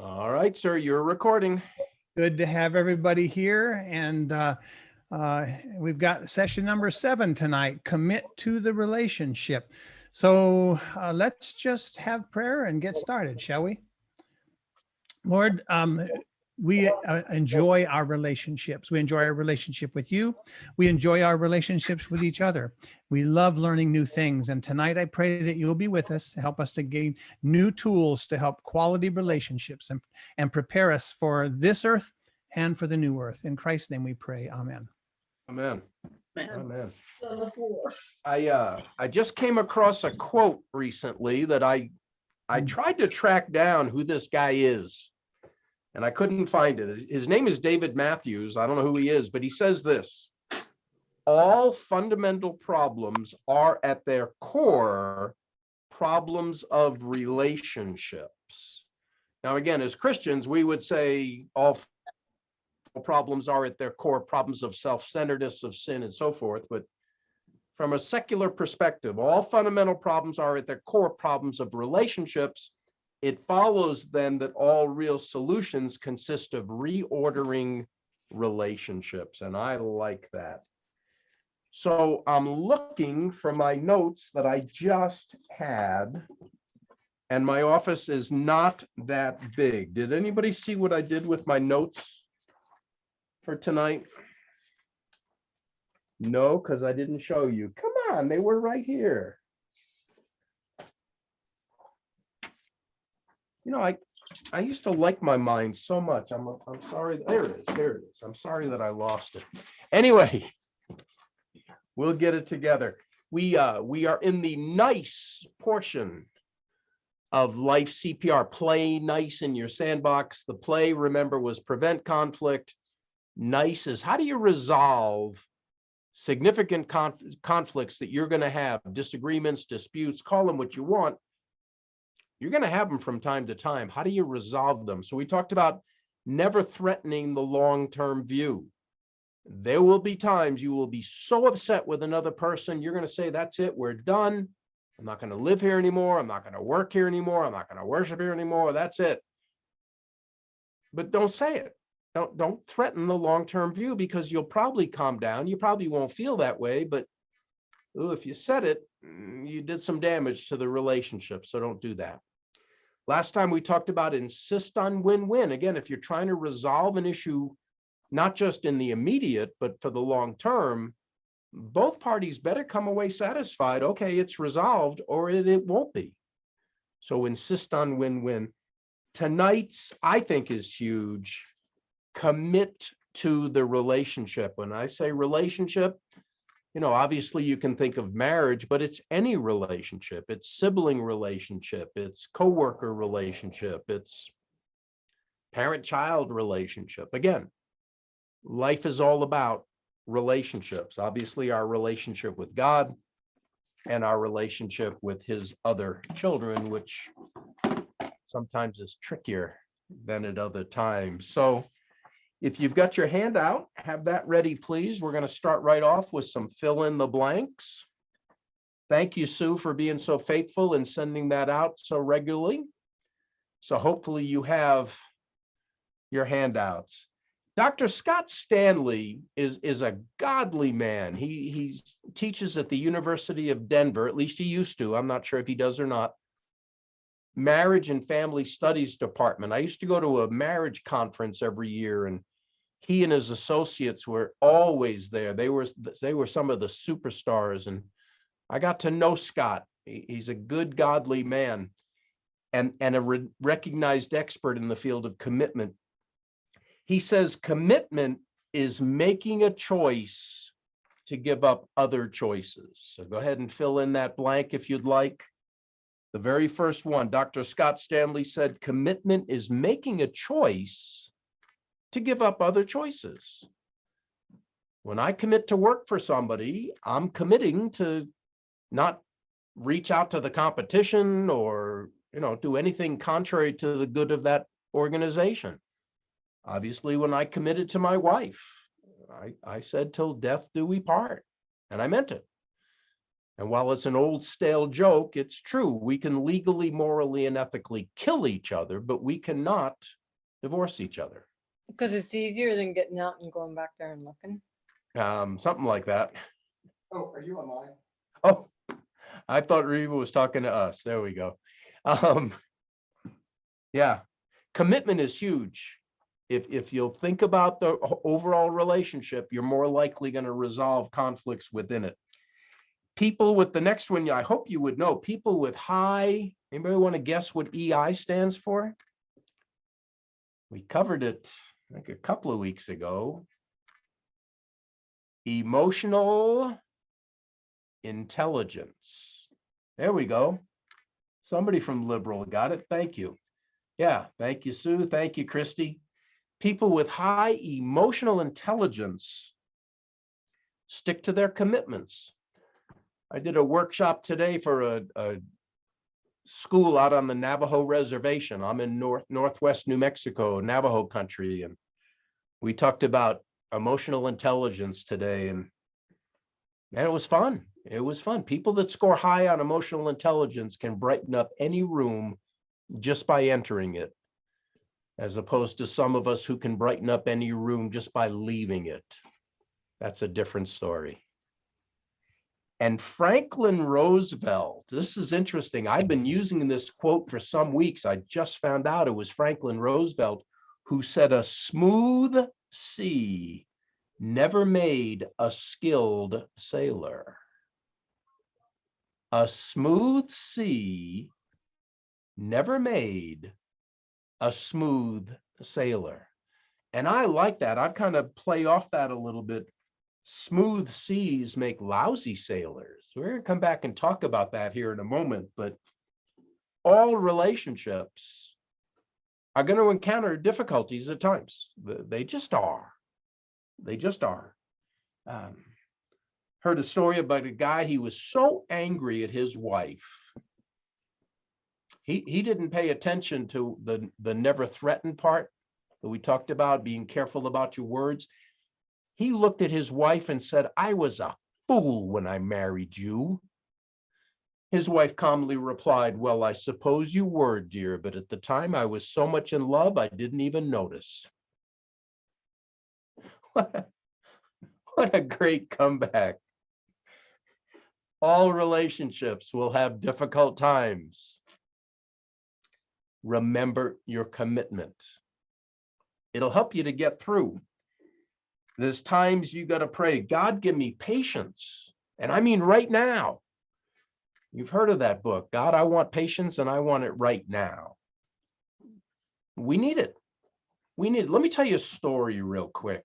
All right, sir, you're recording. Good to have everybody here. And we've got session number 7 tonight, commit to the relationship. So let's just have prayer and get started, shall we? Lord, we enjoy our relationships. We enjoy our relationship with you. We enjoy our relationships with each other. We love learning new things. And tonight I pray that you'll be with us to help us to gain new tools to help quality relationships and prepare us for this earth and for the new earth. In Christ's name we pray. Amen. Amen. Amen. I just came across a quote recently that I tried to track down who this guy is, and I couldn't find it. His name is David Matthews. I don't know who he is, but he says this: all fundamental problems are at their core problems of relationships. Now, again, as Christians, we would say all problems are at their core problems of self-centeredness, of sin, and so forth. But from a secular perspective, all fundamental problems are at their core problems of relationships. It follows then that all real solutions consist of reordering relationships, and I like that. So I'm looking for my notes that I just had, and my office is not that big. Did anybody see what I did with my notes for tonight? No, because I didn't show you. Come on, they were right here. You know, I used to like my mind so much. I'm sorry. There it is. I'm sorry that I lost it. Anyway, we'll get it together. We are in the nice portion of life CPR. Play nice in your sandbox. The play, remember, was prevent conflict. Nice is how do you resolve significant conflicts that you're going to have, disagreements, disputes, call them what you want. You're going to have them from time to time. How do you resolve them? So we talked about never threatening the long-term view. There will be times you will be so upset with another person, you're going to say, that's it, we're done. I'm not going to live here anymore. I'm not going to work here anymore. I'm not going to worship here anymore. That's it. But don't say it. Don't threaten the long-term view, because you'll probably calm down. You probably won't feel that way, but if you said it, you did some damage to the relationship. So don't do that. Last time we talked about insist on win-win. Again, if you're trying to resolve an issue, not just in the immediate, but for the long term, both parties better come away satisfied. Okay, it's resolved, or it won't be. So insist on win-win. Tonight's, I think, is huge. Commit to the relationship. When I say relationship, you know, obviously you can think of marriage, but it's any relationship. It's sibling relationship. It's coworker relationship. It's parent-child relationship. Again, life is all about relationships. Obviously, our relationship with God and our relationship with his other children, which sometimes is trickier than at other times. So if you've got your handout, have that ready, please. We're going to start right off with some fill in the blanks. Thank you, Sue, for being so faithful and sending that out so regularly. So hopefully you have your handouts. Dr. Scott Stanley is a godly man. He teaches at the University of Denver, at least he used to. I'm not sure if he does or not. Marriage and Family Studies Department. I used to go to a marriage conference every year, and he and his associates were always there. They were some of the superstars, and I got to know Scott. He's a good, godly man, and a recognized expert in the field of commitment. He says commitment is making a choice to give up other choices. So go ahead and fill in that blank if you'd like. The very first one, Dr. Scott Stanley said, commitment is making a choice to give up other choices. When I commit to work for somebody, I'm committing to not reach out to the competition or, do anything contrary to the good of that organization. Obviously, when I committed to my wife, I said, till death do we part, and I meant it. And while it's an old stale joke, it's true. We can legally, morally, and ethically kill each other, but we cannot divorce each other. Because it's easier than getting out and going back there and looking. Something like that. Oh, are you online? Oh, I thought Reva was talking to us. There we go. Yeah, commitment is huge. If you'll think about the overall relationship, you're more likely going to resolve conflicts within it. People with the next one, I hope you would know, people with high, anybody want to guess what EI stands for? We covered it like a couple of weeks ago. Emotional intelligence. There we go. Somebody from Liberal got it. Thank you. Yeah, thank you, Sue. Thank you, Christy. People with high emotional intelligence stick to their commitments. I did a workshop today for a school out on the Navajo reservation. I'm in northwest New Mexico, Navajo country, and we talked about emotional intelligence today, and it was fun. It was fun. People that score high on emotional intelligence can brighten up any room just by entering it, as opposed to some of us who can brighten up any room just by leaving it. That's a different story. And Franklin Roosevelt, this is interesting. I've been using this quote for some weeks. I just found out it was Franklin Roosevelt who said, "A smooth sea never made a skilled sailor." A smooth sea never made a smooth sailor. And I like that. I've kind of play off that a little bit. Smooth seas make lousy sailors. We're going to come back and talk about that here in a moment, but all relationships are going to encounter difficulties at times. They just are. They just are. Heard a story about a guy, he was so angry at his wife. He didn't pay attention to the never threaten part that we talked about, being careful about your words. He looked at his wife and said, "I was a fool when I married you." His wife calmly replied, "Well, I suppose you were, dear, but at the time I was so much in love, I didn't even notice." What a great comeback. All relationships will have difficult times. Remember your commitment. It'll help you to get through. There's times you got to pray, "God, give me patience." And I mean right now. You've heard of that book, "God, I want patience and I want it right now." We need it. We need it. Let me tell you a story real quick.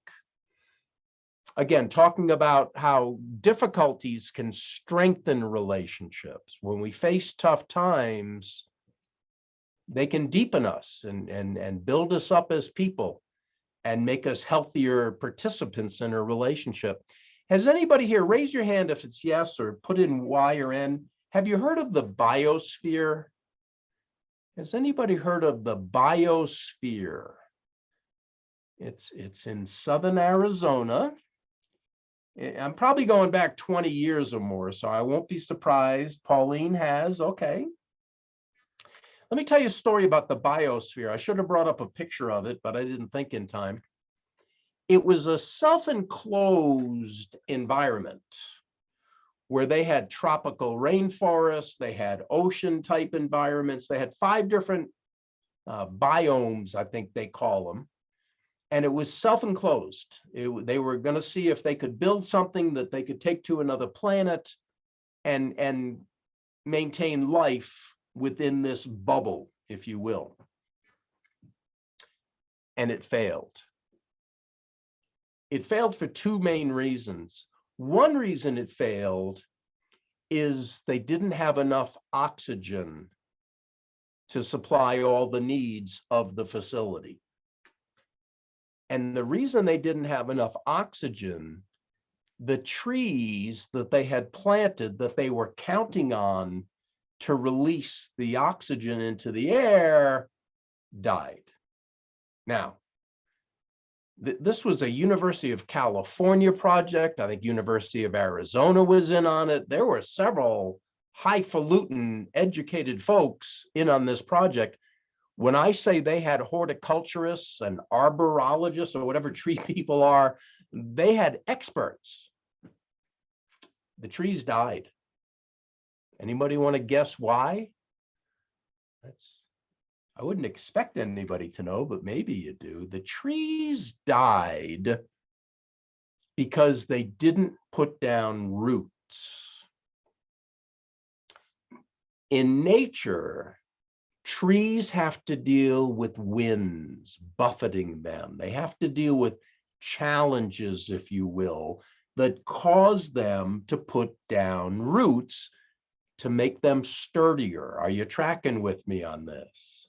Again, talking about how difficulties can strengthen relationships. When we face tough times, they can deepen us and build us up as people and make us healthier participants in a relationship. Has anybody here, raise your hand if it's yes, or put in Y or N. Have you heard of the biosphere? Has anybody heard of the biosphere? It's in southern Arizona. I'm probably going back 20 years or more, so I won't be surprised. Pauline has, okay. Let me tell you a story about the biosphere. I should have brought up a picture of it, but I didn't think in time. It was a self-enclosed environment where they had tropical rainforests, they had ocean type environments, they had 5 different biomes, I think they call them. And it was self-enclosed. They were going to see if they could build something that they could take to another planet and maintain life within this bubble, if you will. And it failed. It failed for 2 main reasons. One reason it failed is they didn't have enough oxygen to supply all the needs of the facility. And the reason they didn't have enough oxygen, the trees that they had planted that they were counting on to release the oxygen into the air died. Now, This was a University of California project. I think University of Arizona was in on it. There were several highfalutin educated folks in on this project. When I say they had horticulturists and arborologists or whatever tree people are, they had experts. The trees died. Anybody want to guess why? I wouldn't expect anybody to know, but maybe you do. The trees died because they didn't put down roots. In nature, trees have to deal with winds buffeting them. They have to deal with challenges, if you will, that cause them to put down roots to make them sturdier. Are you tracking with me on this?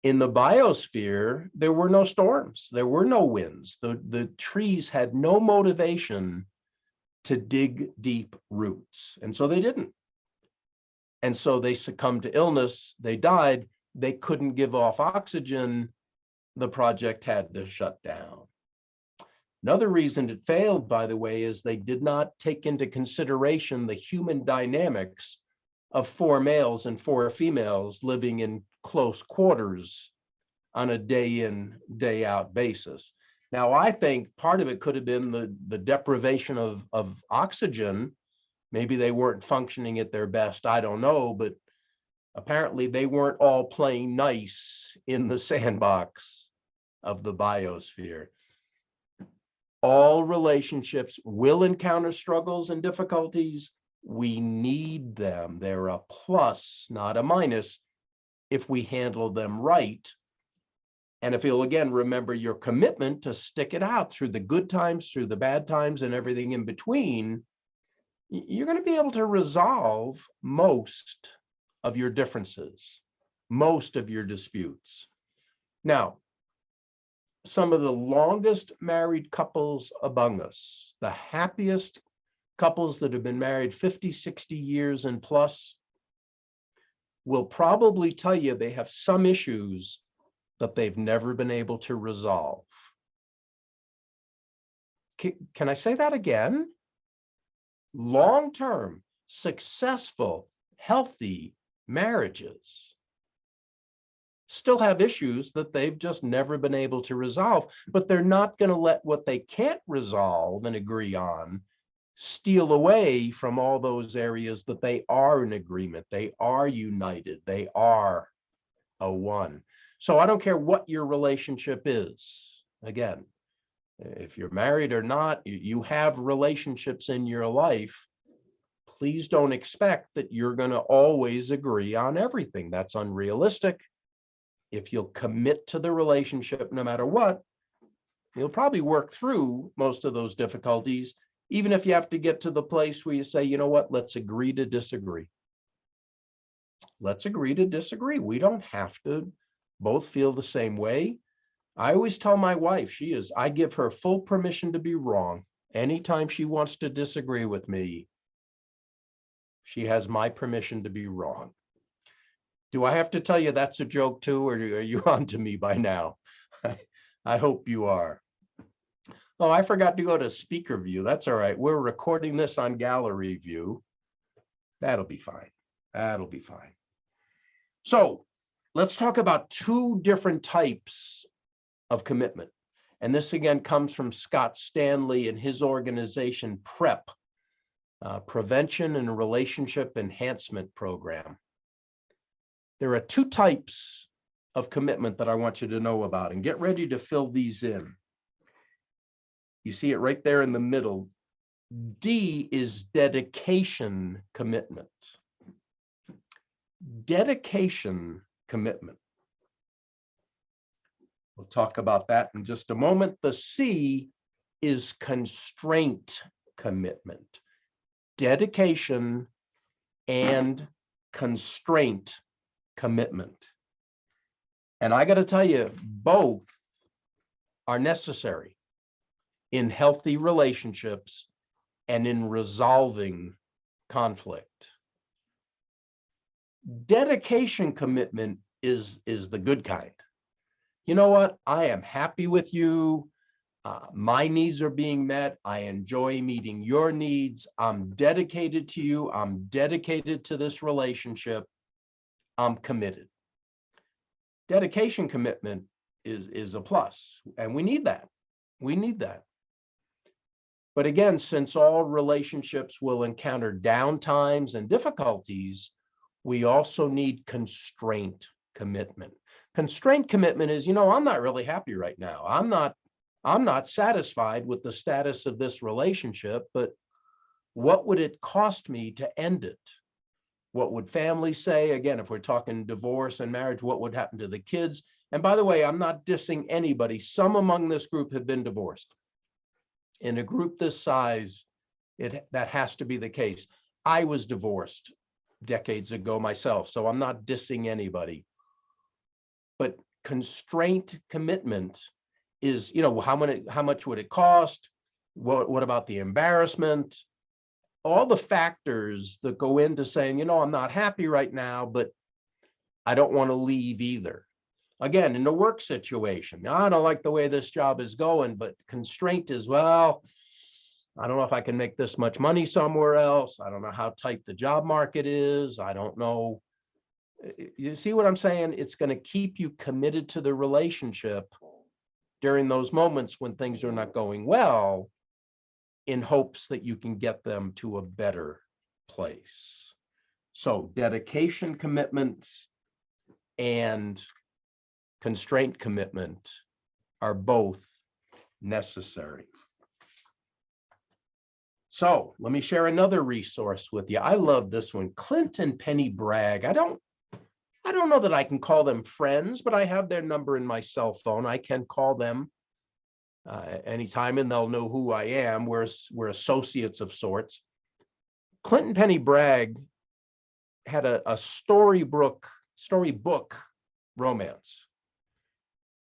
In the biosphere, there were no storms. There were no winds. The trees had no motivation to dig deep roots. And so they didn't. And so they succumbed to illness. They died. They couldn't give off oxygen. The project had to shut down. Another reason it failed, by the way, is they did not take into consideration the human dynamics of 4 males and 4 females living in close quarters on a day in, day out basis. Now, I think part of it could have been the deprivation of oxygen. Maybe they weren't functioning at their best. I don't know, but apparently they weren't all playing nice in the sandbox of the biosphere. All relationships will encounter struggles and difficulties. We need them. They're a plus, not a minus, if we handle them right. And if you'll again remember your commitment to stick it out through the good times, through the bad times, and everything in between, you're going to be able to resolve most of your differences, most of your disputes. Now, some of the longest married couples among us, the happiest couples that have been married 50, 60 years and plus, will probably tell you they have some issues that they've never been able to resolve. Can I say that again? Long-term, successful, healthy marriages still have issues that they've just never been able to resolve, but they're not going to let what they can't resolve and agree on steal away from all those areas that they are in agreement, they are united, they are a one. So I don't care what your relationship is. Again, if you're married or not, you have relationships in your life. Please don't expect that you're going to always agree on everything. That's unrealistic. If you'll commit to the relationship no matter what, you'll probably work through most of those difficulties, even if you have to get to the place where you say, you know what, let's agree to disagree. Let's agree to disagree. We don't have to both feel the same way. I always tell my wife, I give her full permission to be wrong. Anytime she wants to disagree with me, she has my permission to be wrong. Do I have to tell you that's a joke too, or are you on to me by now? I hope you are. Oh, I forgot to go to speaker view. That's all right. We're recording this on gallery view. That'll be fine. That'll be fine. So let's talk about 2 different types of commitment. And this again comes from Scott Stanley and his organization PrEP, Prevention and Relationship Enhancement Program. There are 2 types of commitment that I want you to know about, and get ready to fill these in. You see it right there in the middle. D is dedication commitment. Dedication commitment. We'll talk about that in just a moment. The C is constraint commitment. Dedication and constraint commitment. And I got to tell you, both are necessary in healthy relationships and in resolving conflict. Dedication commitment is the good kind. You know what? I am happy with you. My needs are being met. I enjoy meeting your needs. I'm dedicated to you. I'm dedicated to this relationship. I'm committed. Dedication commitment is a plus, and we need that. We need that. But again, since all relationships will encounter downtimes and difficulties, we also need constraint commitment. Constraint commitment is, I'm not really happy right now. I'm not satisfied with the status of this relationship, but what would it cost me to end it? What would families say? Again, if we're talking divorce and marriage, what would happen to the kids? And by the way, I'm not dissing anybody. Some among this group have been divorced. In a group this size, that has to be the case. I was divorced decades ago myself, so I'm not dissing anybody. But constraint commitment is, how much would it cost? What about the embarrassment? All the factors that go into saying, I'm not happy right now, but I don't want to leave either. Again, in a work situation, I don't like the way this job is going, but constraint is, well, I don't know if I can make this much money somewhere else. I don't know how tight the job market is. I don't know. You see what I'm saying? It's going to keep you committed to the relationship during those moments when things are not going well, in hopes that you can get them to a better place. So dedication commitments and constraint commitment are both necessary. So let me share another resource with you. I love this one. Clint and Penny Bragg. I don't know that I can call them friends, but I have their number in my cell phone. I can call them anytime and they'll know who I am. We're associates of sorts. Clint and Penny Bragg had a storybook romance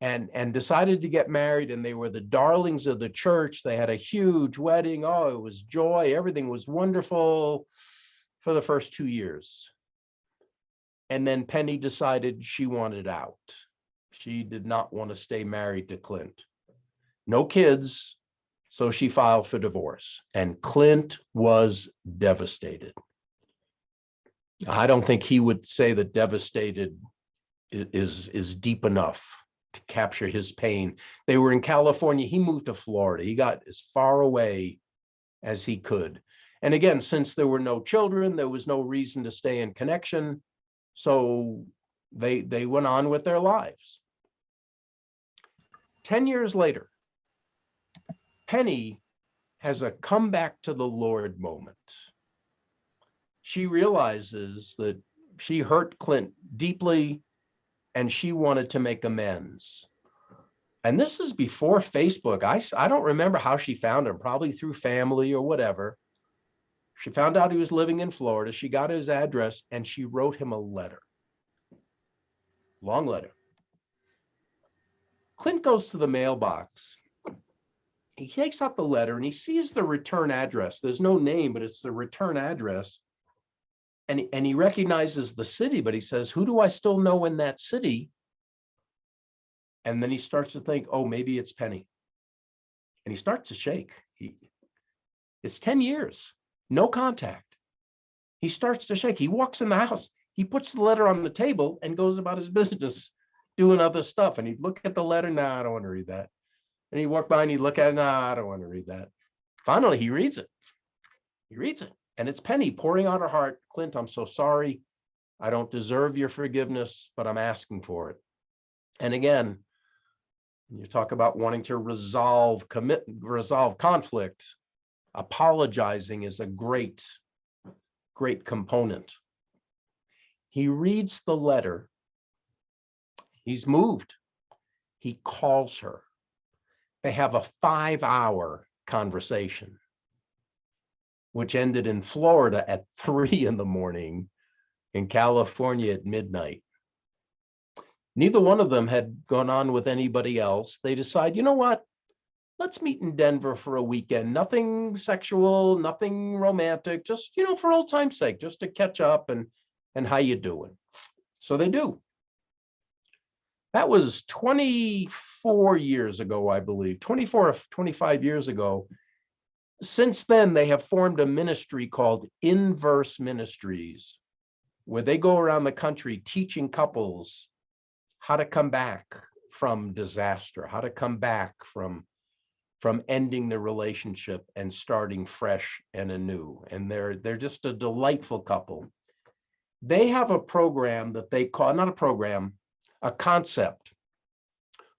and decided to get married, and they were the darlings of the church. They had a huge wedding. Oh, it was joy. Everything was wonderful for the first 2 years. And then Penny decided she wanted out. She did not want to stay married to Clint. No kids, so she filed for divorce, and Clint was devastated. I don't think he would say that devastated is deep enough to capture his pain. They were in California. He moved to Florida. He got as far away as he could. And again, since there were no children, there was no reason to stay in connection. So they went on with their lives. 10 years later, Penny has a comeback to the Lord moment. She realizes that she hurt Clint deeply and she wanted to make amends. And this is before Facebook. I don't remember how she found him, probably through family or whatever. She found out he was living in Florida. She got his address and she wrote him a letter. Long letter. Clint goes to the mailbox. He takes out the letter and he sees the return address. There's no name, but it's the return address. And he recognizes the city, but he says, who do I still know in that city? And then he starts to think, oh, maybe it's Penny. And he starts to shake. It's 10 years, no contact. He starts to shake. He walks in the house. He puts the letter on the table and goes about his business doing other stuff. And he'd look at the letter. Nah, I don't want to read that. And he'd walk by and he'd look at it. Nah, I don't want to read that. Finally, he reads it. He reads it. And it's Penny pouring out her heart. Clint, I'm so sorry. I don't deserve your forgiveness, but I'm asking for it. And again, you talk about wanting to resolve conflict. Apologizing is a great component. He reads the letter. He's moved. He calls her. They have a 5-hour conversation, which ended in Florida at 3 a.m, in California at midnight. Neither one of them had gone on with anybody else. They decide, you know what? Let's meet in Denver for a weekend. Nothing sexual, nothing romantic, just, for old time's sake, just to catch up and how you doing? So they do. That was 24 years ago, I believe, 24 or 25 years ago. Since then, they have formed a ministry called Inverse Ministries, where they go around the country teaching couples how to come back from disaster, how to come back from ending the relationship and starting fresh and anew. And they're just a delightful couple. They have a program that they call, not a program, a concept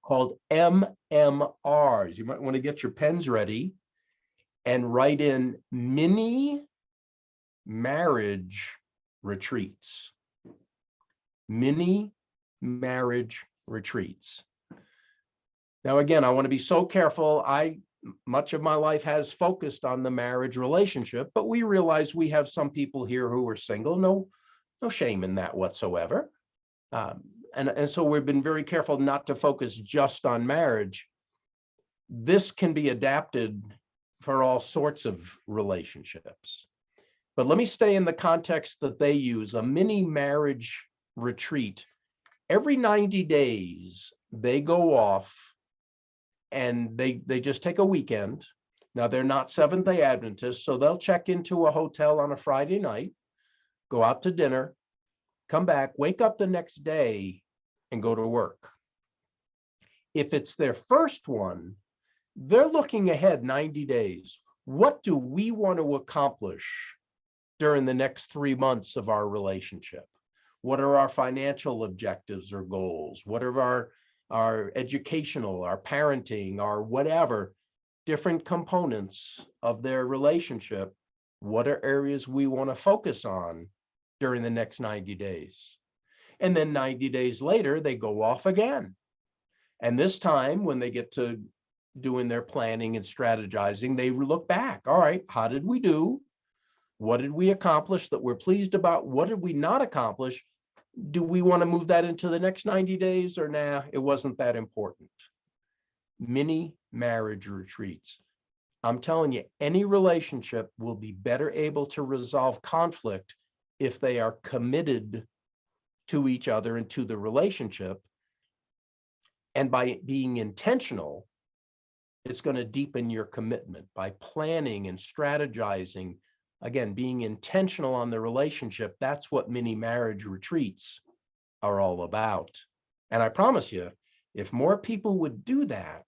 called MMRs. You might want to get your pens ready and write in mini marriage retreats. Mini marriage retreats. Now, again, I want to be so careful. Much of my life has focused on the marriage relationship, but we realize we have some people here who are single. No shame in that whatsoever. And so we've been very careful not to focus just on marriage. This can be adapted for all sorts of relationships. But let me stay in the context that they use, a mini marriage retreat. Every 90 days, they go off and they just take a weekend. Now, they're not Seventh-day Adventists, so they'll check into a hotel on a Friday night, go out to dinner, come back, wake up the next day, and go to work. If it's their first one, they're looking ahead 90 days. What do we want to accomplish during the next 3 months of our relationship? What are our financial objectives or goals? What are our educational, our parenting, our whatever, different components of their relationship? What are areas we want to focus on during the next 90 days? And then 90 days later, they go off again. And this time, when they get to doing their planning and strategizing, they look back. All right, how did we do? What did we accomplish that we're pleased about? What did we not accomplish? Do we want to move that into the next 90 days or nah, it wasn't that important? Mini marriage retreats. I'm telling you, any relationship will be better able to resolve conflict if they are committed to each other and to the relationship. And by being intentional, it's going to deepen your commitment by planning and strategizing. Again, being intentional on the relationship, that's what mini marriage retreats are all about. And I promise you, if more people would do that,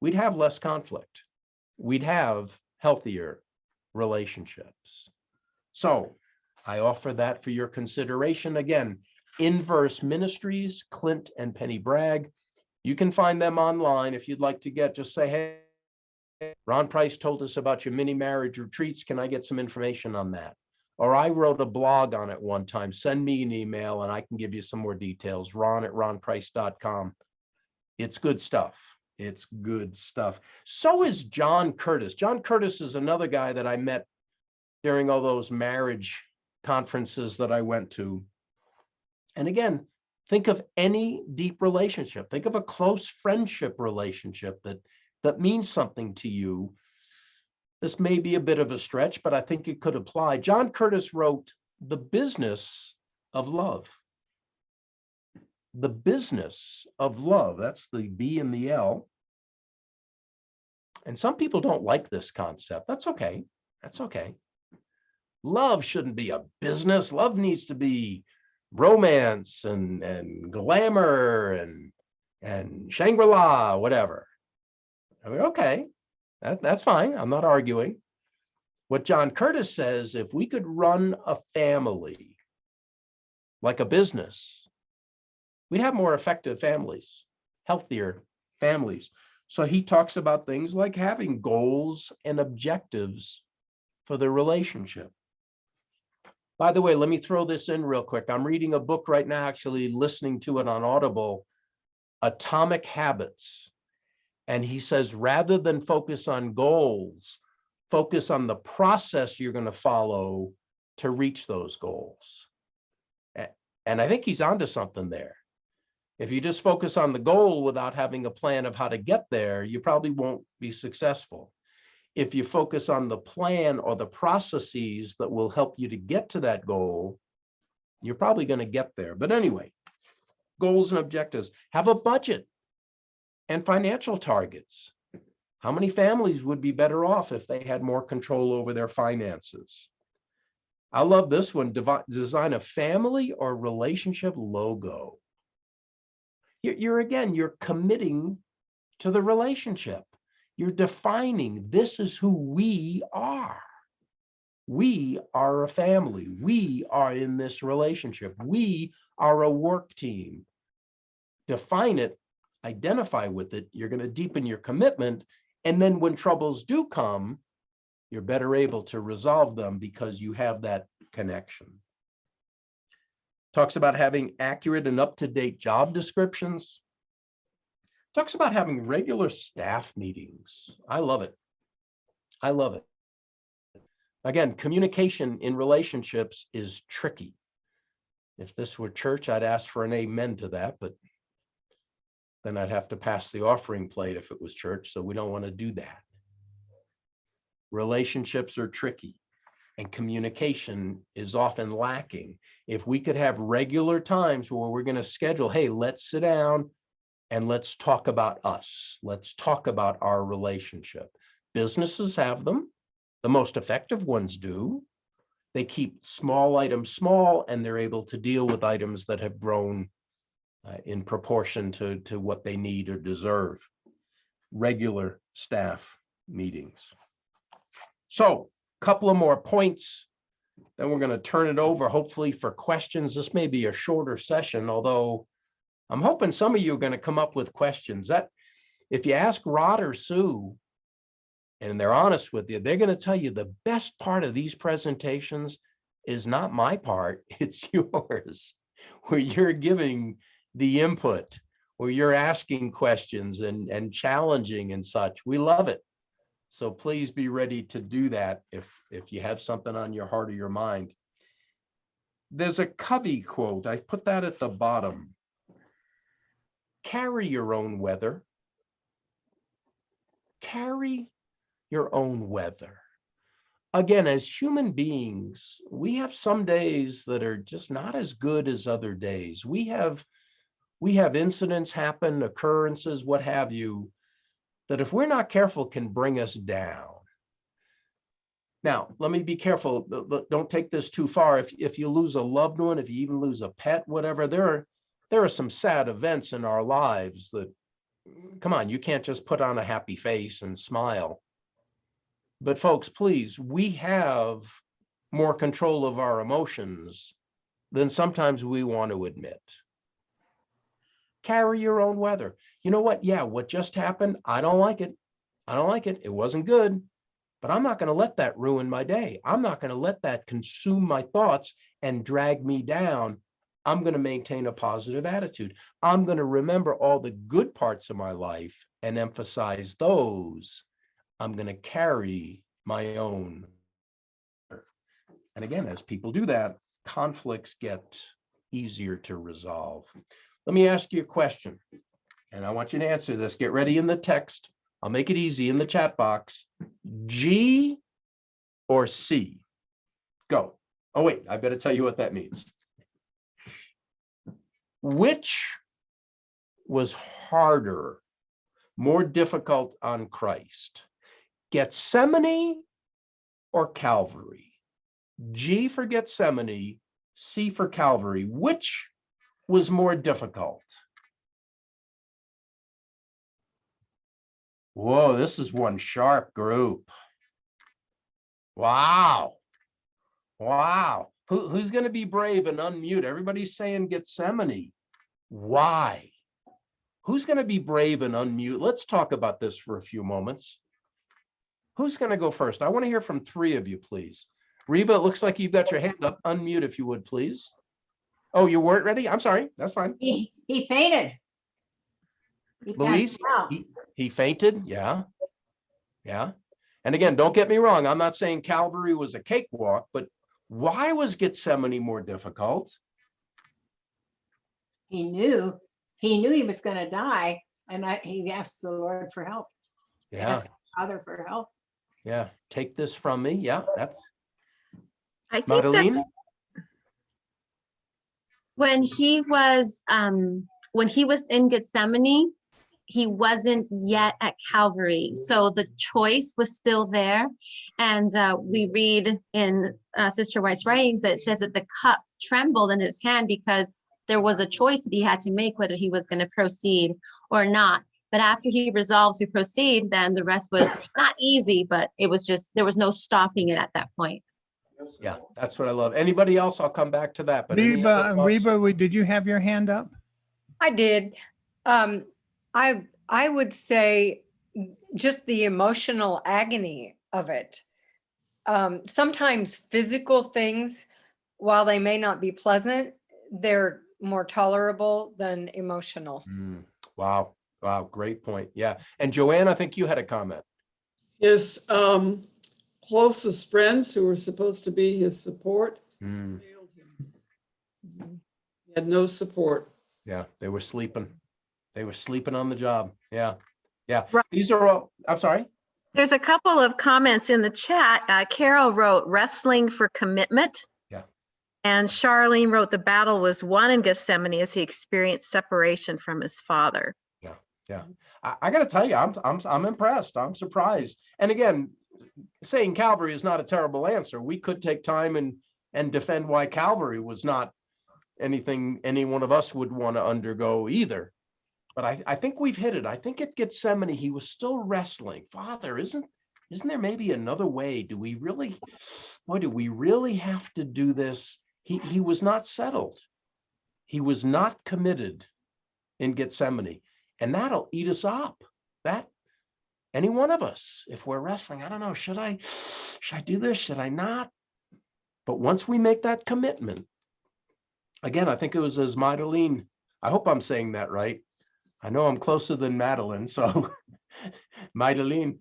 we'd have less conflict. We'd have healthier relationships. So I offer that for your consideration. Again, Inverse Ministries, Clint and Penny Bragg. You can find them online. If you'd like to just say, hey, Ron Price told us about your mini marriage retreats. Can I get some information on that? Or I wrote a blog on it one time. Send me an email and I can give you some more details. ron@ronprice.com. It's good stuff. It's good stuff. So is John Curtis. John Curtis is another guy that I met during all those marriage conferences that I went to. And again, think of any deep relationship. Think of a close friendship relationship that means something to you. This may be a bit of a stretch, but I think it could apply. John Curtis wrote The Business of Love. The Business of Love. That's the B and the L. And some people don't like this concept. That's okay. That's okay. Love shouldn't be a business. Love needs to be romance and glamour and Shangri-La, whatever. I mean, okay, that's fine. I'm not arguing. What John Curtis says, if we could run a family like a business, we'd have more effective families, healthier families. So he talks about things like having goals and objectives for the relationship. By the way, let me throw this in real quick. I'm reading a book right now, actually listening to it on Audible, Atomic Habits. And he says, rather than focus on goals, focus on the process you're going to follow to reach those goals. And I think he's onto something there. If you just focus on the goal without having a plan of how to get there, you probably won't be successful. If you focus on the plan or the processes that will help you to get to that goal, you're probably going to get there. But anyway, goals and objectives. Have a budget and financial targets. How many families would be better off if they had more control over their finances? I love this one. Design a family or relationship logo. You're committing to the relationship. You're defining this is who we are. We are a family. We are in this relationship. We are a work team. Define it, identify with it. You're going to deepen your commitment. And then when troubles do come, you're better able to resolve them because you have that connection. Talks about having accurate and up-to-date job descriptions. Talks about having regular staff meetings. I love it. I love it. Again, communication in relationships is tricky. If this were church, I'd ask for an amen to that, but then I'd have to pass the offering plate if it was church, so we don't want to do that. Relationships are tricky and communication is often lacking. If we could have regular times where we're going to schedule, hey, let's sit down and let's talk about us. Let's talk about our relationship. Businesses have them. The most effective ones do. They keep small items small, and they're able to deal with items that have grown in proportion to what they need or deserve. Regular staff meetings. So, a couple of more points, then we're going to turn it over, hopefully, for questions. This may be a shorter session, although I'm hoping some of you are going to come up with questions. That if you ask Rod or Sue, and they're honest with you, they're going to tell you the best part of these presentations is not my part, it's yours, where you're giving the input, where you're asking questions and challenging and such. We love it. So please be ready to do that if you have something on your heart or your mind. There's a Covey quote. I put that at the bottom. Carry your own weather. Carry your own weather. Again, as human beings, we have some days that are just not as good as other days. We have incidents happen, occurrences, what have you, that if we're not careful can bring us down. Now, let me be careful. Don't take this too far. If you lose a loved one, if you even lose a pet, whatever, there are some sad events in our lives that, come on, you can't just put on a happy face and smile. But folks, please, we have more control of our emotions than sometimes we want to admit. Carry your own weather. You know what? Yeah, what just happened, I don't like it. I don't like it. It wasn't good, but I'm not going to let that ruin my day. I'm not going to let that consume my thoughts and drag me down. I'm going to maintain a positive attitude. I'm going to remember all the good parts of my life and emphasize those. I'm going to carry my own. And again, as people do that, conflicts get easier to resolve. Let me ask you a question, and I want you to answer this. Get ready in the text. I'll make it easy in the chat box. G or C? Go. Oh, wait, I better tell you what that means. Which was harder, more difficult on Christ? Gethsemane or Calvary? G for Gethsemane, C for Calvary. Which was more difficult? Whoa, this is one sharp group. Wow. Wow. Who's going to be brave and unmute? Everybody's saying Gethsemane. Why? Who's going to be brave and unmute? Let's talk about this for a few moments. Who's going to go first? I want to hear from three of you, please. Reva, it looks like you've got your hand up. Unmute if you would, please. Oh, you weren't ready? I'm sorry. That's fine. He fainted. He passed Louise, out. he fainted. Yeah. Yeah. And again, don't get me wrong. I'm not saying Calvary was a cakewalk, but why was Gethsemane more difficult? He knew he was going to die, and he asked the Lord for help. He Yeah. asked the Father for help. Yeah. Take this from me. Yeah. That's I think that's Madeline. when he was in Gethsemane, he wasn't yet at Calvary, so the choice was still there. And we read in Sister White's writings that it says that the cup trembled in his hand because there was a choice that he had to make whether he was going to proceed or not. But after he resolved to proceed, then the rest was not easy, but it was just, there was no stopping it at that point. Yeah, that's what I love. Anybody else? I'll come back to that. But any other thoughts? Reba, did you have your hand up? I did. I would say just the emotional agony of it. Sometimes physical things, while they may not be pleasant, they're more tolerable than emotional. Wow. Wow. Great point. Yeah. And Joanne, I think you had a comment. His closest friends who were supposed to be his support failed him. He had no support. Yeah, they were sleeping. They were sleeping on the job. Yeah. Yeah. Right. These are all, I'm sorry. There's a couple of comments in the chat. Carol wrote wrestling for commitment. Yeah. And Charlene wrote the battle was won in Gethsemane as he experienced separation from his father. Yeah. Yeah. I got to tell you, I'm impressed. I'm surprised. And again, saying Calvary is not a terrible answer. We could take time and defend why Calvary was not anything any one of us would want to undergo either. But I think we've hit it. I think at Gethsemane, he was still wrestling. Father, isn't there maybe another way? Do we really have to do this? He was not settled. He was not committed in Gethsemane. And that'll eat us up. That any one of us, if we're wrestling, I don't know, should I do this? Should I not? But once we make that commitment, again, I think it was as Madeline, I hope I'm saying that right. I know I'm closer than Madeline, so Madeline,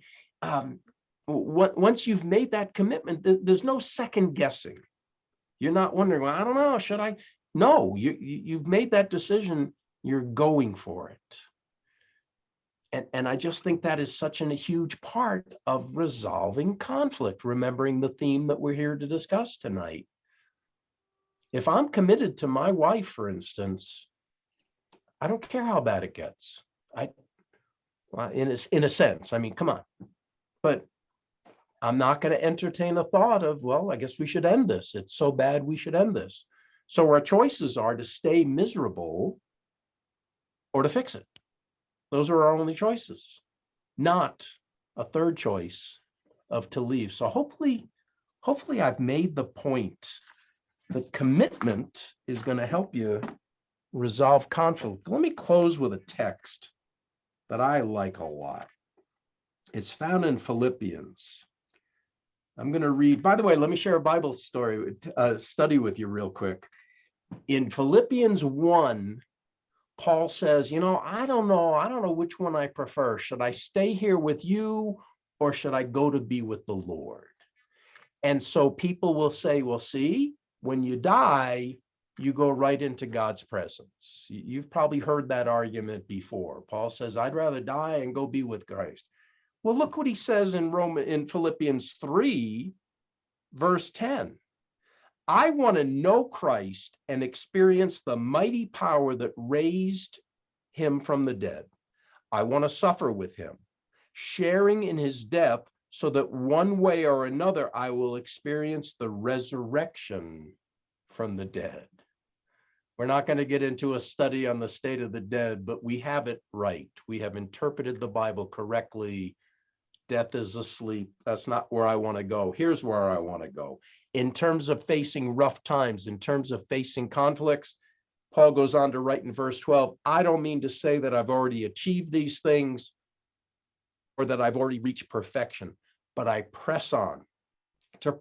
once you've made that commitment, there's no second guessing. You're not wondering, well, I don't know, should I? No, you've made that decision. You're going for it. And I just think that is such a huge part of resolving conflict, remembering the theme that we're here to discuss tonight. If I'm committed to my wife, for instance, I don't care how bad it gets. In a sense, I mean, come on. But I'm not going to entertain a thought of, well, I guess we should end this. It's so bad, we should end this. So our choices are to stay miserable or to fix it. Those are our only choices, not a third choice of to leave. So hopefully I've made the point that commitment is going to help you resolve conflict. Let me close with a text that I like a lot. It's found in Philippians. I'm going to read, by the way, let me share a Bible study with you real quick. In Philippians 1, Paul says, I don't know which one I prefer. Should I stay here with you or should I go to be with the Lord? And so people will say, well, see, when you die, you go right into God's presence. You've probably heard that argument before. Paul says, I'd rather die and go be with Christ. Well, look what he says in Philippians 3, verse 10. I want to know Christ and experience the mighty power that raised him from the dead. I want to suffer with him, sharing in his death, so that one way or another I will experience the resurrection from the dead. We're not going to get into a study on the state of the dead, but we have it right. We have interpreted the Bible correctly. Death is asleep. That's not where I want to go. Here's where I want to go. In terms of facing rough times, in terms of facing conflicts, Paul goes on to write in verse 12, I don't mean to say that I've already achieved these things or that I've already reached perfection, but I press on to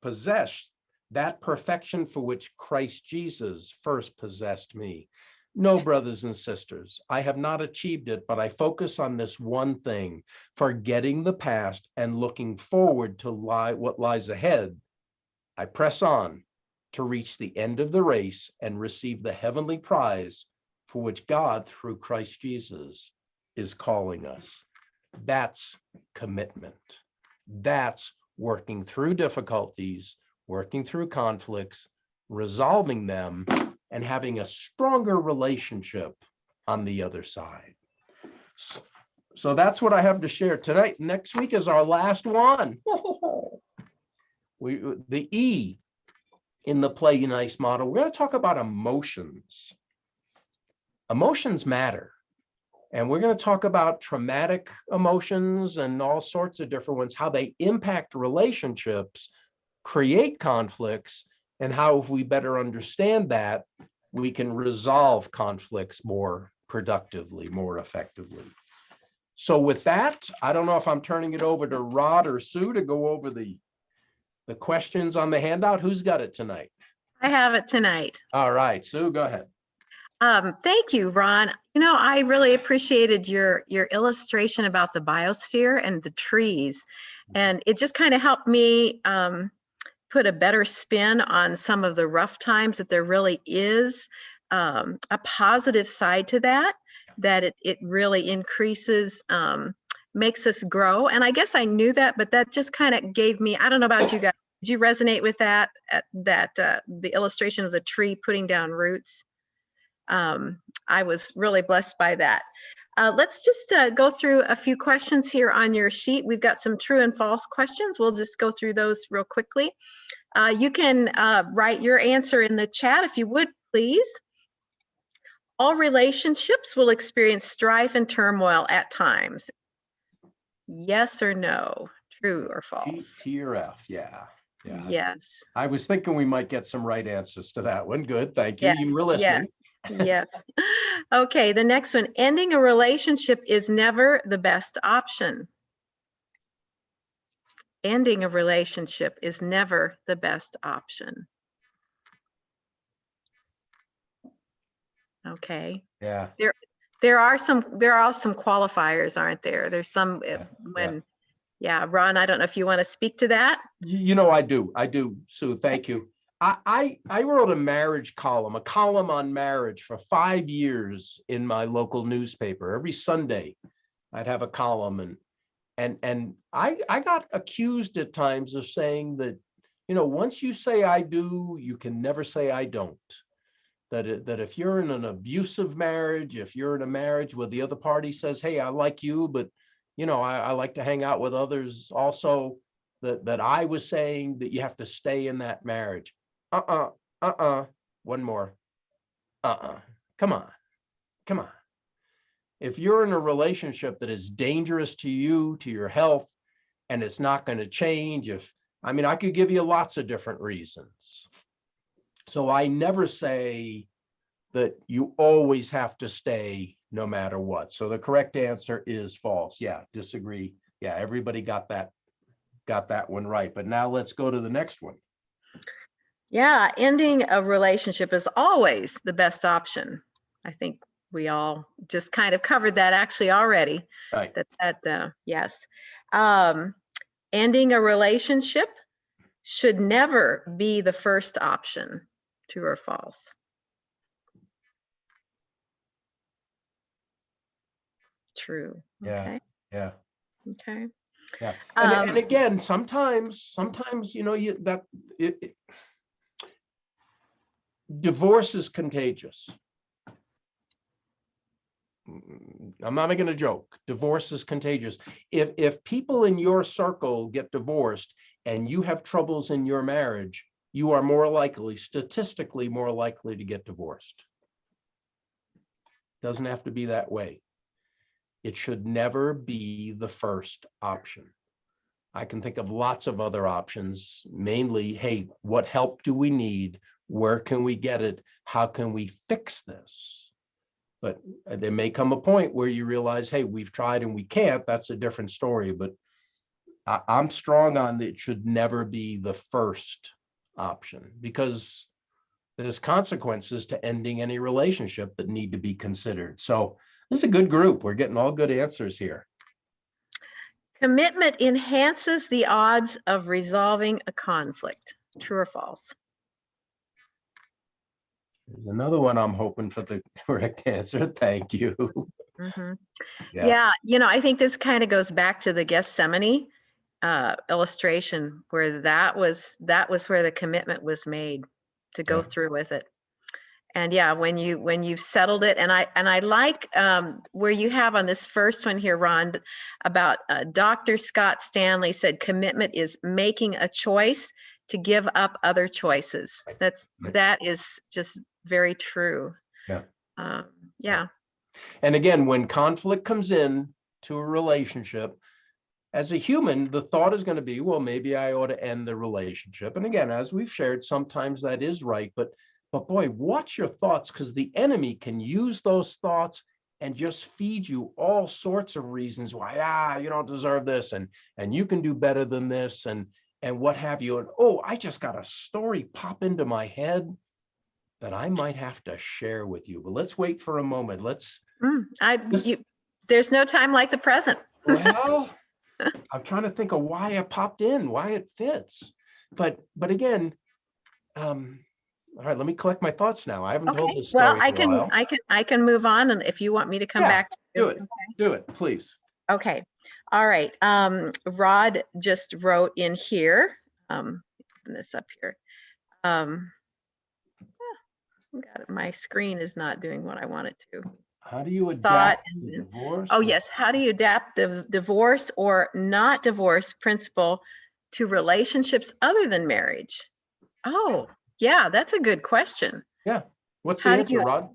possess that perfection for which Christ Jesus first possessed me. No, brothers and sisters, I have not achieved it, but I focus on this one thing, forgetting the past and looking forward to what lies ahead. I press on to reach the end of the race and receive the heavenly prize for which God, through Christ Jesus, is calling us. That's commitment. That's working through difficulties, working through conflicts, resolving them, and having a stronger relationship on the other side. So that's what I have to share tonight. Next week is our last one. The E in the Play Nice model, we're going to talk about emotions. Emotions matter. And we're going to talk about traumatic emotions and all sorts of different ones, how they impact relationships, create conflicts, and how, if we better understand that, we can resolve conflicts more productively, more effectively. So with that, I don't know if I'm turning it over to Rod or Sue to go over the questions on the handout. Who's got it tonight? I have it tonight. All right, Sue, go ahead. Thank you, Ron. You know, I really appreciated your illustration about the biosphere and the trees. And it just kind of helped me put a better spin on some of the rough times, that there really is a positive side to that, that it really increases, makes us grow. And I guess I knew that, but that just kind of gave me, I don't know about you guys, did you resonate with that, the illustration of the tree putting down roots? I was really blessed by that. Let's just go through a few questions here on your sheet. We've got some true and false questions. We'll just go through those real quickly. You can write your answer in the chat if you would, please. All relationships will experience strife and turmoil at times. Yes or no? True or false? T or F, yeah. Yeah. Yes. I was thinking we might get some right answers to that one. Good, thank you. Yes, You were listening. Yes. Okay, the next one. Ending a relationship is never the best option. Ending a relationship is never the best option. Okay. Yeah. There are some qualifiers, aren't there? There's some when, yeah, Ron, I don't know if you want to speak to that. You know, I do, Sue, thank you. I wrote a marriage column, a column on marriage for 5 years in my local newspaper. Every Sunday I'd have a column, and I got accused at times of saying that, you know, once you say I do, you can never say I don't. That if you're in an abusive marriage, if you're in a marriage where the other party says, hey, I like you, but you know, I like to hang out with others also, that I was saying that you have to stay in that marriage. One more. Come on. If you're in a relationship that is dangerous to you, to your health, and it's not going to change, I could give you lots of different reasons. So I never say that you always have to stay no matter what. So the correct answer is false. Yeah, disagree. Yeah, everybody got that one right. But now let's go to the next one. Yeah, ending a relationship is always the best option. I think we all just kind of covered that actually already. Right. Yes. Ending a relationship should never be the first option. True or false? True. Okay. Yeah. Okay. Yeah. And again, sometimes, you know, divorce is contagious. I'm not making a joke. Divorce is contagious. If people in your circle get divorced and you have troubles in your marriage, you are more likely, statistically more likely to get divorced. Doesn't have to be that way. It should never be the first option. I can think of lots of other options, mainly, hey, what help do we need? Where can we get it? How can we fix this? But there may come a point where you realize, hey, we've tried and we can't. That's a different story. But I'm strong on that. It should never be the first option, because there's consequences to ending any relationship that need to be considered. So this is a good group. We're getting all good answers here. Commitment enhances the odds of resolving a conflict. True or false? There's another one I'm hoping for the correct answer. Thank you. Mm-hmm. Yeah, you know, I think this kind of goes back to the Gethsemane illustration, where that was where the commitment was made. go Yeah. through with it. And yeah, when you've settled it, and I like where you have on this first one here, Ron, about Dr. Scott Stanley said commitment is making a choice to give up other choices. Right. That is just very true. Yeah. Yeah. And again, when conflict comes in to a relationship, as a human, the thought is going to be, well, maybe I ought to end the relationship. And again, as we've shared, sometimes that is right. But boy, watch your thoughts, because the enemy can use those thoughts and just feed you all sorts of reasons why, you don't deserve this, and you can do better than this, and what have you. And oh, I just got a story pop into my head that I might have to share with you. But let's wait for a moment. There's no time like the present. Well, I'm trying to think of why I popped in, why it fits. But again, all right, let me collect my thoughts now. I haven't told Okay. this story Well, in a while. I can move on, and if you want me to come Yeah, back. do it, please. Okay. All right. Rod just wrote in here. Open this up here. My screen is not doing what I want it to. How do you adapt to divorce? Oh, yes. How do you adapt the divorce or not divorce principle to relationships other than marriage? Oh, yeah, that's a good question. Yeah. What's the answer, Rod?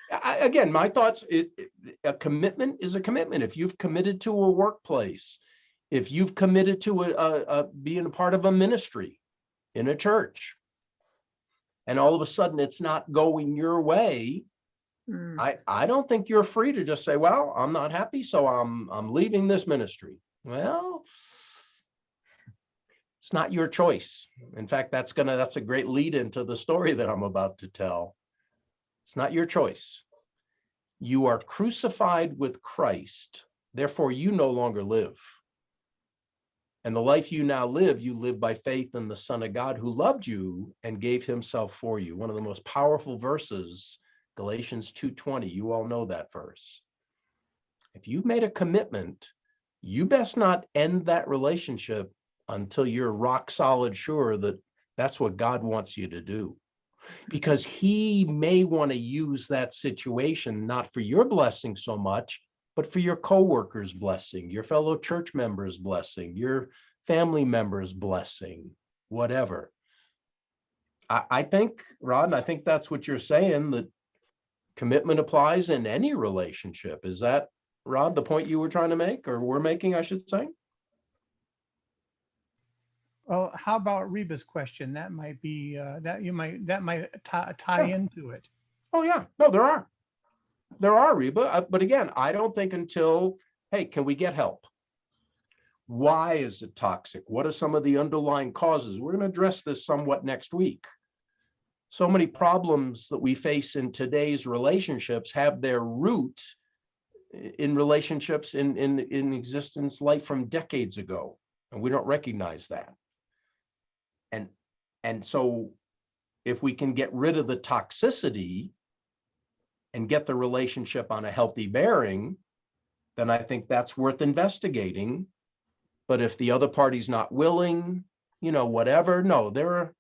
Again, my thoughts, a commitment is a commitment. If you've committed to a workplace, if you've committed to being a part of a ministry in a church, and all of a sudden it's not going your way, I don't think you're free to just say, well, I'm not happy, so I'm leaving this ministry. Well, it's not your choice. In fact, that's a great lead into the story that I'm about to tell. It's not your choice. You are crucified with Christ, therefore you no longer live. And the life you now live, you live by faith in the Son of God who loved you and gave himself for you. One of the most powerful verses, Galatians 2:20, you all know that verse. If you've made a commitment, you best not end that relationship until you're rock solid sure that that's what God wants you to do. Because he may want to use that situation, not for your blessing so much, but for your coworkers' blessing, your fellow church members' blessing, your family members' blessing, whatever. I think, Rod, I think that's what you're saying, that commitment applies in any relationship. Is that, Rod, the point you were trying to make, or we're making, I should say? Well, how about Reba's question? That might be, that might tie into it. Oh yeah, no, there are, Reba. But again, I don't think until, hey, can we get help? Why is it toxic? What are some of the underlying causes? We're going to address this somewhat next week. So many problems that we face in today's relationships have their root in relationships in existence, life from decades ago, and we don't recognize that. And so if we can get rid of the toxicity and get the relationship on a healthy bearing, then I think that's worth investigating. But if the other party's not willing, whatever, no,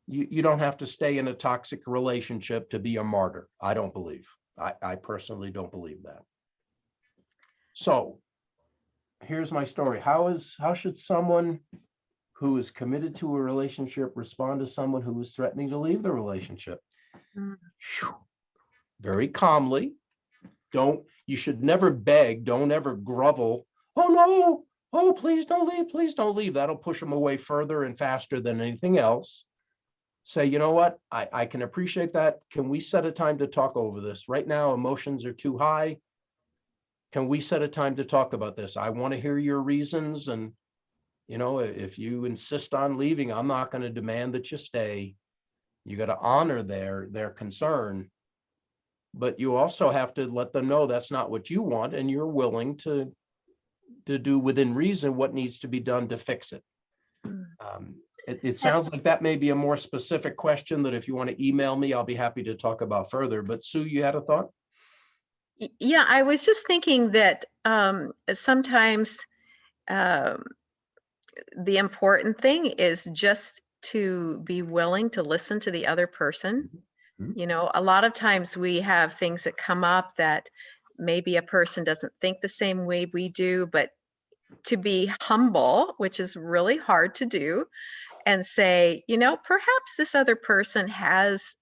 you don't have to stay in a toxic relationship to be a martyr. I don't believe. I personally don't believe that. So here's my story. How should someone who is committed to a relationship respond to someone who is threatening to leave the relationship? Very calmly. You should never beg. Don't ever grovel. Oh no, oh, please don't leave. Please don't leave. That'll push them away further and faster than anything else. Say, you know what? I can appreciate that. Can we set a time to talk over this? Right now, emotions are too high. Can we set a time to talk about this? I want to hear your reasons. And if you insist on leaving, I'm not going to demand that you stay. You got to honor their concern, but you also have to let them know that's not what you want, and you're willing to do within reason what needs to be done to fix it. It sounds like that may be a more specific question that if you want to email me, I'll be happy to talk about further. But Sue, you had a thought? Yeah, I was just thinking that sometimes the important thing is just to be willing to listen to the other person. Mhm. You know, a lot of times we have things that come up that maybe a person doesn't think the same way we do, but to be humble, which is really hard to do, and say, you know, perhaps this other person has,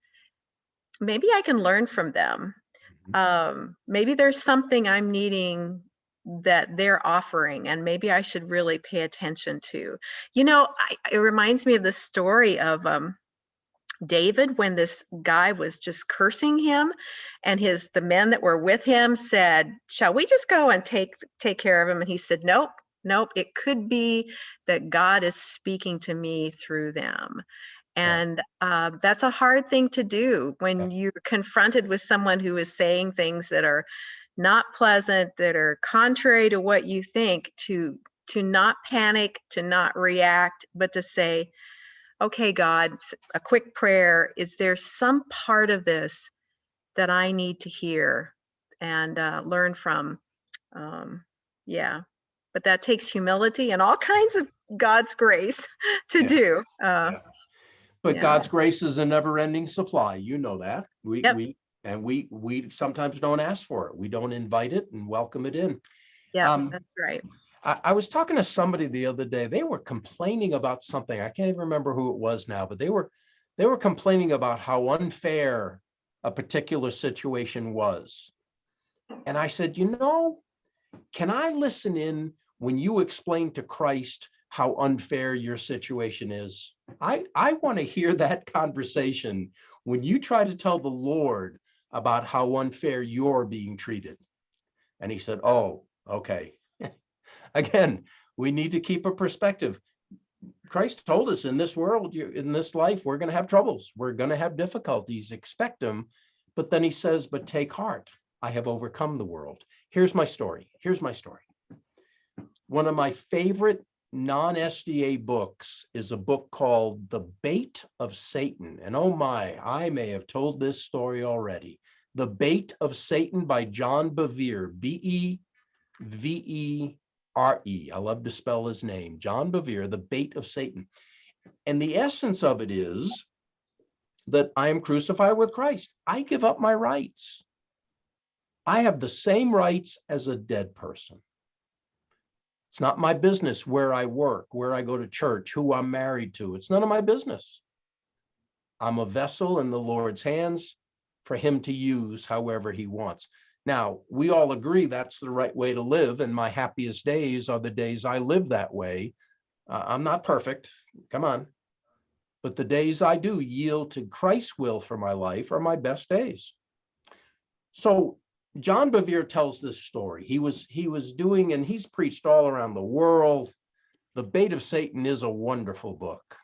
maybe I can learn from them. Maybe there's something I'm needing that they're offering, and maybe I should really pay attention to. You know, it reminds me of the story of David, when this guy was just cursing him, and the men that were with him said, shall we just go and take care of him? And he said, nope, it could be that God is speaking to me through them. And that's a hard thing to do when you're confronted with someone who is saying things that are not pleasant, that are contrary to what you think, to not panic, to not react, but to say, okay, God, a quick prayer. Is there some part of this that I need to hear and learn from? Yeah, but that takes humility and all kinds of God's grace to Yeah. do. Yeah. But yeah. God's grace is a never-ending supply. You know that. Yep. We sometimes don't ask for it. We don't invite it and welcome it in. Yeah, that's right. I was talking to somebody the other day. They were complaining about something. I can't even remember who it was now, but they were complaining about how unfair a particular situation was. And I said, you know, can I listen in when you explain to Christ how unfair your situation is? I want to hear that conversation when you try to tell the Lord about how unfair you're being treated. And he said, oh, okay. Again, we need to keep a perspective. Christ told us in this world, in this life, we're going to have troubles. We're going to have difficulties. Expect them. But then he says, but take heart. I have overcome the world. Here's my story. One of my favorite non-SDA books is a book called The Bait of Satan. And oh my, I may have told this story already. The Bait of Satan by John Bevere, Bevere. I love to spell his name, John Bevere, The Bait of Satan. And the essence of it is that I am crucified with Christ. I give up my rights. I have the same rights as a dead person. It's not my business where I work, where I go to church, who I'm married to. It's none of my business. I'm a vessel in the Lord's hands for him to use however he wants. Now, we all agree that's the right way to live, and my happiest days are the days I live that way. I'm not perfect, come on. But the days I do yield to Christ's will for my life are my best days. So John Bevere tells this story. He was doing, and he's preached all around the world. The Bait of Satan is a wonderful book.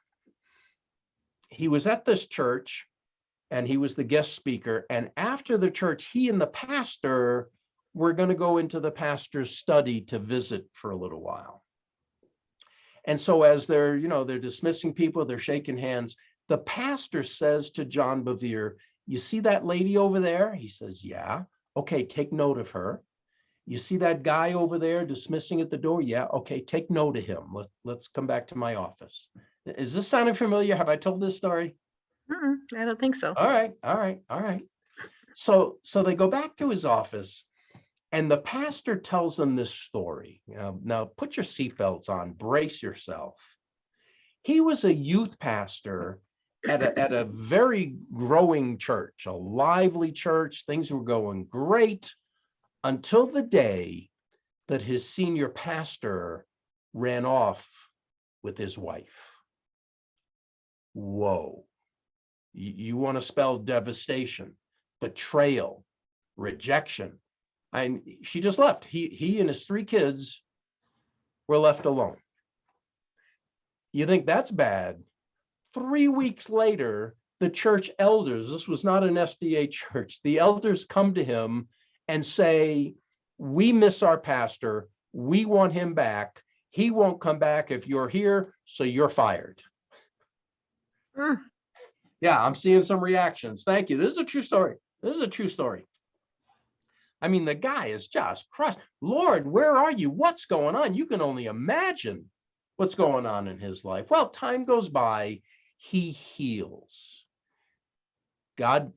He was at this church, and he was the guest speaker. And after the church, he and the pastor were going to go into the pastor's study to visit for a little while. And so as they're dismissing people, they're shaking hands. The pastor says to John Bevere, you see that lady over there? He says, yeah. Okay, take note of her. You see that guy over there dismissing at the door? Yeah, okay, take note of him. Let's come back to my office. Is this sounding familiar? Have I told this story? I don't think so. All right. So they go back to his office, and the pastor tells them this story. Now put your seatbelts on, brace yourself. He was a youth pastor at a very growing church, a lively church. Things were going great until the day that his senior pastor ran off with his wife. Whoa. You want to spell devastation, betrayal, rejection. And she just left. He and his 3 kids were left alone. You think that's bad? 3 weeks later, the church elders, this was not an SDA church, the elders come to him and say, we miss our pastor. We want him back. He won't come back if you're here, so you're fired. Yeah, I'm seeing some reactions. Thank you. This is a true story. I mean, the guy is just crushed. Lord, where are you? What's going on? You can only imagine what's going on in his life. Well, time goes by. he heals. God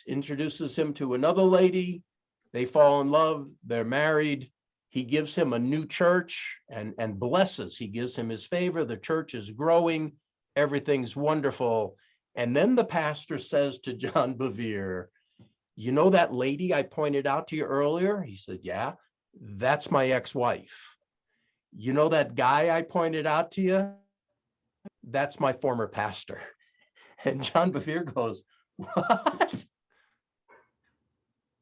introduces him to another lady. They fall in love. They're married. He gives him a new church and blesses. He gives him his favor. The church is growing. Everything's wonderful. And then the pastor says to John Bevere, you know that lady I pointed out to you earlier? He said, yeah, that's my ex-wife. You know that guy I pointed out to you? That's my former pastor. And John Bevere goes, what?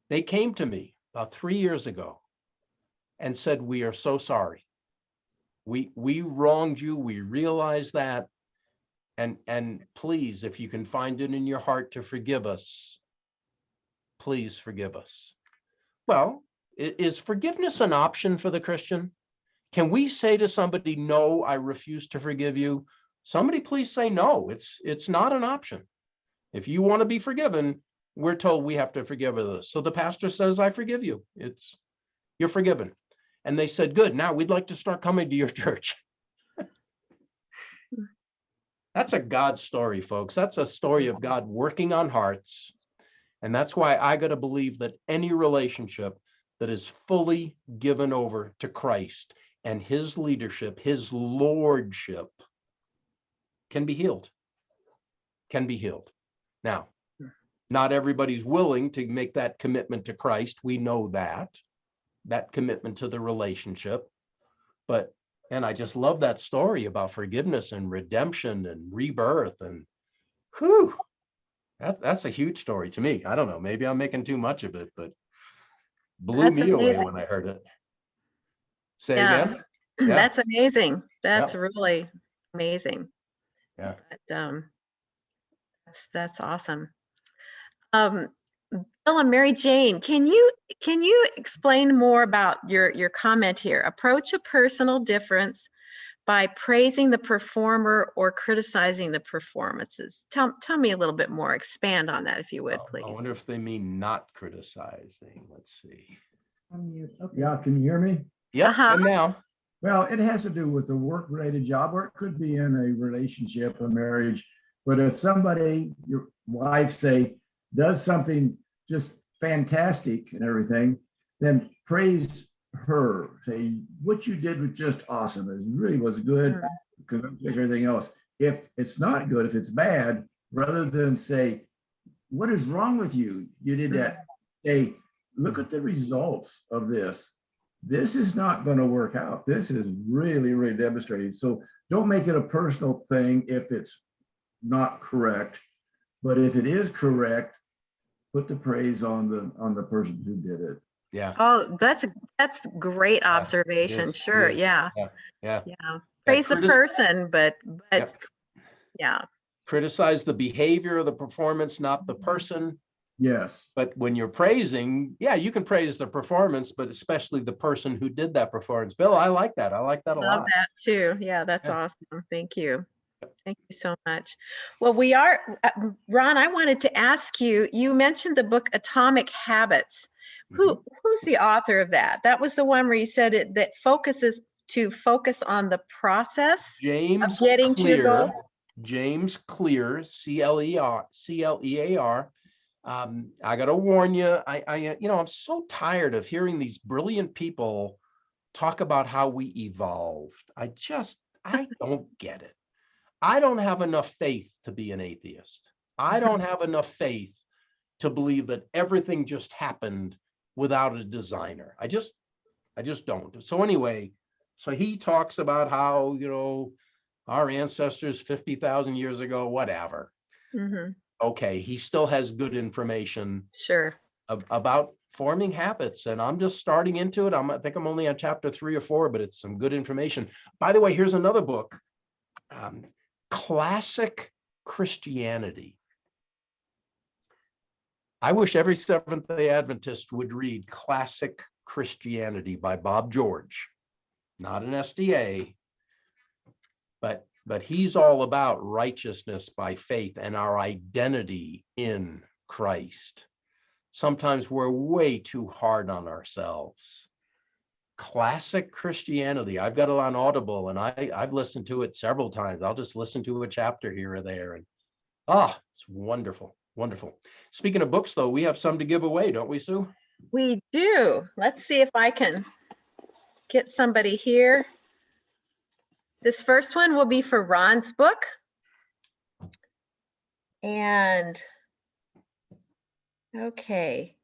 They came to me about 3 years ago and said, we are so sorry. We wronged you. We realize that. And please, if you can find it in your heart to forgive us, please forgive us. Well, is forgiveness an option for the Christian? Can we say to somebody, no, I refuse to forgive you? Somebody please say no, it's not an option. If you want to be forgiven, we're told we have to forgive others. So the pastor says, I forgive you. You're forgiven. And they said, good, now we'd like to start coming to your church. That's a God story, folks. That's a story of God working on hearts. And that's why I got to believe that any relationship that is fully given over to Christ and his leadership, his lordship, can be healed. Can be healed. Now, not everybody's willing to make that commitment to Christ. We know that commitment to the relationship. And I just love that story about forgiveness and redemption and rebirth. And whew, that's a huge story to me. I don't know, maybe I'm making too much of it, but blew That's me away amazing. when I heard it. Say Yeah. again? Yeah. That's amazing. That's Yeah. really amazing. Yeah. But, that's awesome. Bill and Mary Jane, can you explain more about your comment here? Approach a personal difference by praising the performer or criticizing the performances. Tell me a little bit more. Expand on that, if you would, I please. wonder if they mean not criticizing. Let's see. Yeah, can you hear me? Yep. Uh-huh. And now. Well, it has to do with a work-related job, or it could be in a relationship, a marriage. But if somebody, your wife, say, does something just fantastic and everything, then praise her. Say, what you did was just awesome. It really was good. Congratulations, everything else. If it's not good, if it's bad, rather than say, what is wrong with you? You did that. Say, look at the results of this. This is not going to work out. This is really, really devastating. So don't make it a personal thing if it's not correct. But if it is correct, put the praise on the person who did it. Yeah. Oh, that's great observation. Yes, Sure. yes. Yeah. Yeah. Yeah. Praise the person, but Yep. yeah. Criticize the behavior of the performance, not the person. Yes. But when you're praising, yeah, you can praise the performance, but especially the person who did that performance. Bill, I like that. I like that a Love lot. that too. Yeah, that's Yeah. awesome. Thank you. Thank you so much. Well, Ron, I wanted to ask you, you mentioned the book Atomic Habits. Who's the author of that? That was the one where you said that focus on the process James of getting to your Clear, goals. James Clear, C-L-E-A-R. I got to warn you, I'm so tired of hearing these brilliant people talk about how we evolved. I don't get it. I don't have enough faith to be an atheist. I don't have enough faith to believe that everything just happened without a designer. I just don't. So anyway, so he talks about how, our ancestors 50,000 years ago, whatever. Mm-hmm. Okay, he still has good information Sure. about forming habits, and I'm just starting into it. I think I'm only on chapter 3 or 4, but it's some good information. By the way, here's another book, Classic Christianity. I wish every Seventh-day Adventist would read Classic Christianity by Bob George, not an SDA, but he's all about righteousness by faith and our identity in Christ. Sometimes we're way too hard on ourselves. Classic Christianity. I've got it on Audible, and I've listened to it several times. I'll just listen to a chapter here or there, and Ah, it's wonderful, wonderful. Speaking of books, though, we have some to give away, don't we, Sue? We do. Let's see if I can get somebody here. This first one will be for Ron's book. And, okay,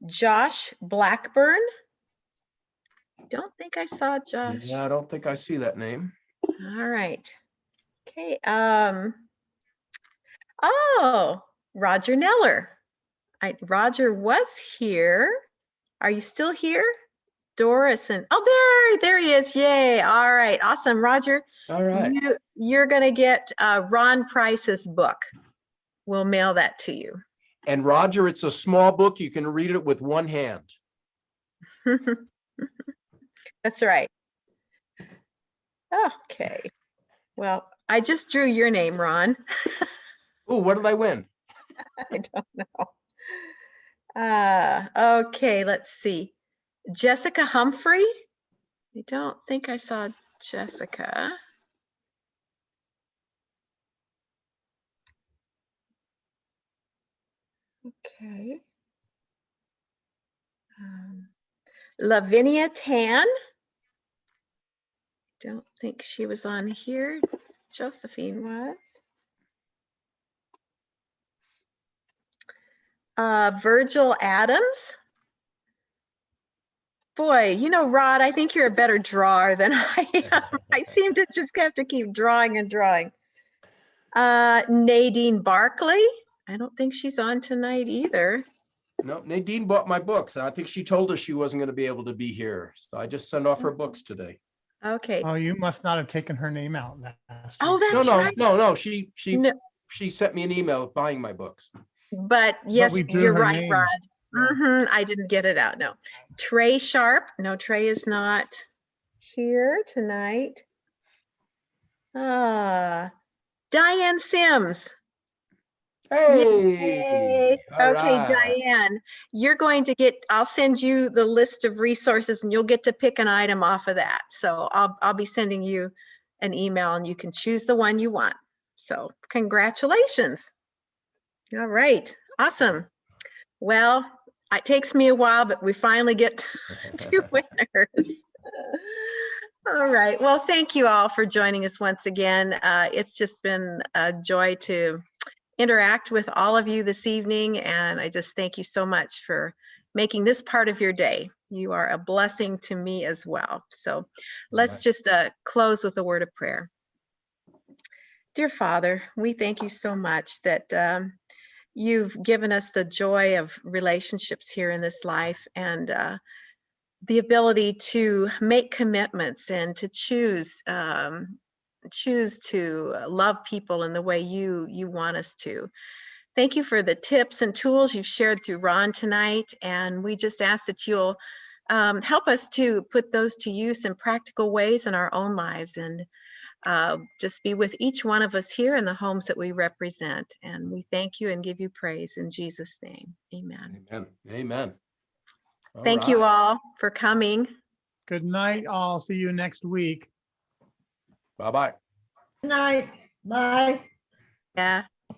Josh Blackburn. Don't think I saw Josh. Yeah, I don't think I see that name. All right. Okay. Oh, Roger Neller. Roger was here. Are you still here? Doris and, oh, there he is. Yay. All right. Awesome. Roger, All right. you're going to get Ron Price's book. We'll mail that to you. And Roger, it's a small book. You can read it with one hand. That's right. Okay. Well, I just drew your name, Ron. Oh, what did I win? I don't know. Okay, let's see. Jessica Humphrey. I don't think I saw Jessica. Okay. Lavinia Tan. Don't think she was on here. Josephine was. Virgil Adams. Boy, you know, Rod, I think you're a better drawer than I am. I seem to just have to keep drawing and drawing. Nadine Barkley. I don't think she's on tonight either. No, Nadine bought my books. I think she told us she wasn't going to be able to be here. So I just sent off her books today. Okay. Oh, you must not have taken her name out last Oh, week. that's right. No. She No, sent me an email buying my books. but yes, we drew you're her right, name. Rod. I didn't get it out. No. Trey Sharp. No, Trey is not here tonight. Diane Sims. Hey. All Okay, right. Diane, you're going to get, I'll send you the list of resources and you'll get to pick an item off of that. So I'll be sending you an email and you can choose the one you want. So congratulations. All right, awesome. Well, it takes me a while, but we finally get to winners. All right, well, thank you all for joining us once again. It's just been a joy to interact with all of you this evening, and I just thank you so much for making this part of your day. You are a blessing to me as well. So let's just close with a word of prayer. Dear Father, we thank you so much that you've given us the joy of relationships here in this life, and the ability to make commitments and to choose to love people in the way you want us to. Thank you for the tips and tools you've shared through Ron tonight, and we just ask that you'll help us to put those to use in practical ways in our own lives, and just be with each one of us here in the homes that we represent. And we thank you and give you praise in Jesus' name. Amen. Amen. Amen. Thank you all for coming. Good night, all. See you next week. Bye-bye. Good night. Bye. Yeah.